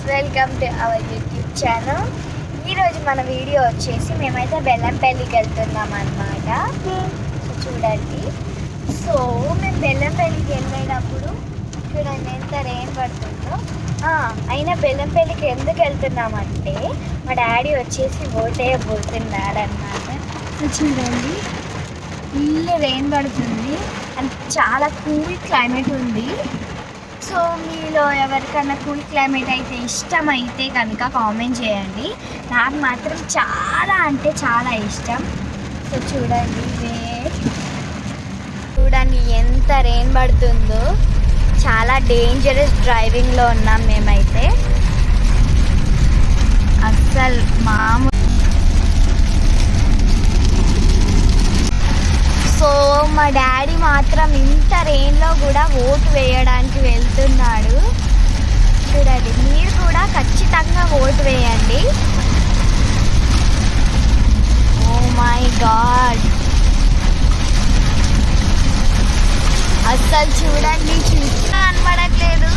Welcome to our YouTube channel. ఈరోజు మన video వచ్చేసి మేమైతే బెల్లంపల్లికి వెళ్తున్నాం అన్నమాట. చూడండి. సో మేము బెల్లంపల్లికి వెళ్ళేటప్పుడు చూడండి ఎంత రెయిన్ పడుతుందో. అయినా బెల్లంపల్లికి ఎందుకు వెళ్తున్నామంటే మా డాడీ వచ్చేసి ఓటేయబోతున్నాడు అన్నమాట. చూడండి ఫుల్ రెయిన్ పడుతుంది అండ్ చాలా కూల్ క్లైమేట్ ఉంది. సో మీలో ఎవరికైనా కూల్ క్లైమేట్ అయితే ఇష్టమైతే కనుక కామెంట్ చేయండి. నాకు మాత్రం చాలా అంటే చాలా ఇష్టం. సో చూడండి ఎంత రెయిన్ పడుతుందో. చాలా డేంజరస్ డ్రైవింగ్లో ఉన్నాం మేమైతే. అస్సలు మామూలు. సో మా డాడీ మాత్రం ఇంత రెయిన్లో కూడా ఓటు వేయడానికి వెళ్తున్నాడు. చూడండి, మీరు కూడా ఖచ్చితంగా ఓటు వేయండి. ఓ మై గాడ్, అస్సలు చూడండి చూసినా కనబడట్లేదు.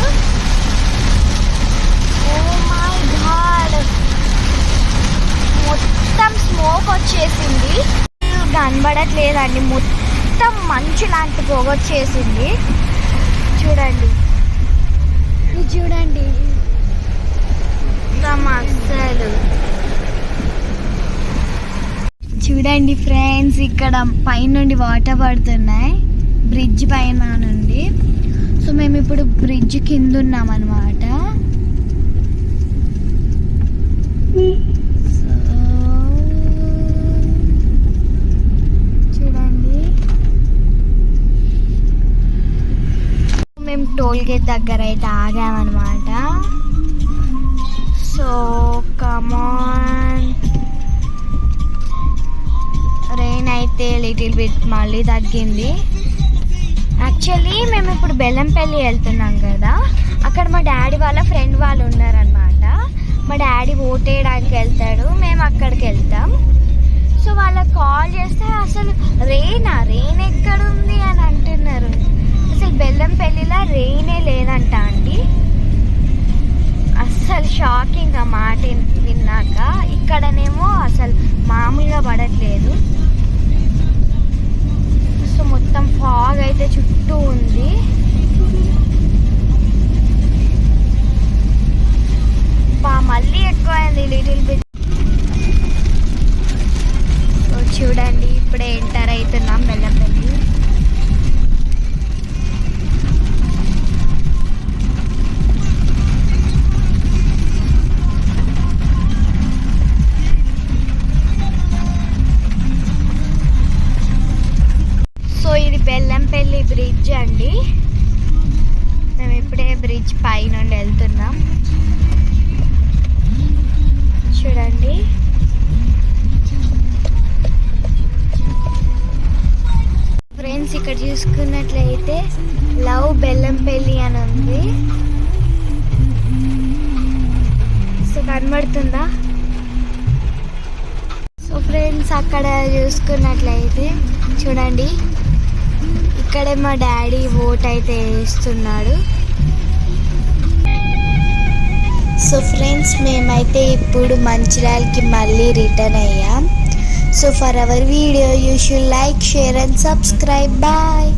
ఓ మై గాడ్, మొత్తం స్మోక్ వచ్చేసింది. కనబడట్లేదండి, మొత్తం మంచు లాంటి పొగ వచ్చేసింది. చూడండి అస్సలు. చూడండి ఫ్రెండ్స్, ఇక్కడ పైనుండి వాటర్ పడుతున్నాయి బ్రిడ్జ్ పైన నుండి. సో మేము ఇప్పుడు బ్రిడ్జ్ కింద ఉన్నాం అన్నమాట. మేము టోల్ గేట్ దగ్గర అయితే ఆగామన్నమాట. సో కమాన్, రెయిన్ అయితే లిటిల్ బిట్ మళ్ళీ తగ్గింది. యాక్చువల్లీ మేము ఇప్పుడు బెల్లంపల్లి వెళ్తున్నాం కదా, అక్కడ మా డాడీ వాళ్ళ ఫ్రెండ్ వాళ్ళు ఉన్నారనమాట. మా డాడీ ఓటేయడానికి వెళ్తాడు, మేము అక్కడికి వెళ్తాం. సో వాళ్ళకి కాల్ చేస్తే అసలు రెయిన్ ఎక్కడుంది అని అంటున్నారు. అసలు బెల్లంపల్లిలో రెయినే లేదంట అండి. అస్సలు షాకింగ్ ఆ మాట విన్నాక. ఇక్కడనేమో అసలు మామూలుగా పడట్లేదు. సో మొత్తం ఫాగ్ అయితే చుట్టూ ఉంది. మళ్ళీ ఎక్కువైంది లిటిల్ బిట్. సో చూడండి, ఇప్పుడే ఎంటర్ అవుతున్నాం బెల్లంపల్లి. ఇది బెల్లంపల్లి బ్రిడ్జ్ అండి. మేము ఇప్పుడే బ్రిడ్జ్ పై నుండి వెళ్తున్నాం. చూడండి, ఫ్రెండ్స్ ఇక్కడ చూసుకున్నట్లయితే లవ్ బెల్లంపల్లి అని ఉంది. సో కనబడుతుందా? సో ఫ్రెండ్స్ అక్కడ చూసుకున్నట్లయితే చూడండి, ఇక్కడే మా డాడీ ఓట్ అయితే వేస్తున్నాడు. సో ఫ్రెండ్స్ మేమైతే ఇప్పుడు మంచిర్యాలకి మళ్ళీ రిటర్న్ అయ్యాం. So for our video you should like, share and subscribe. Bye.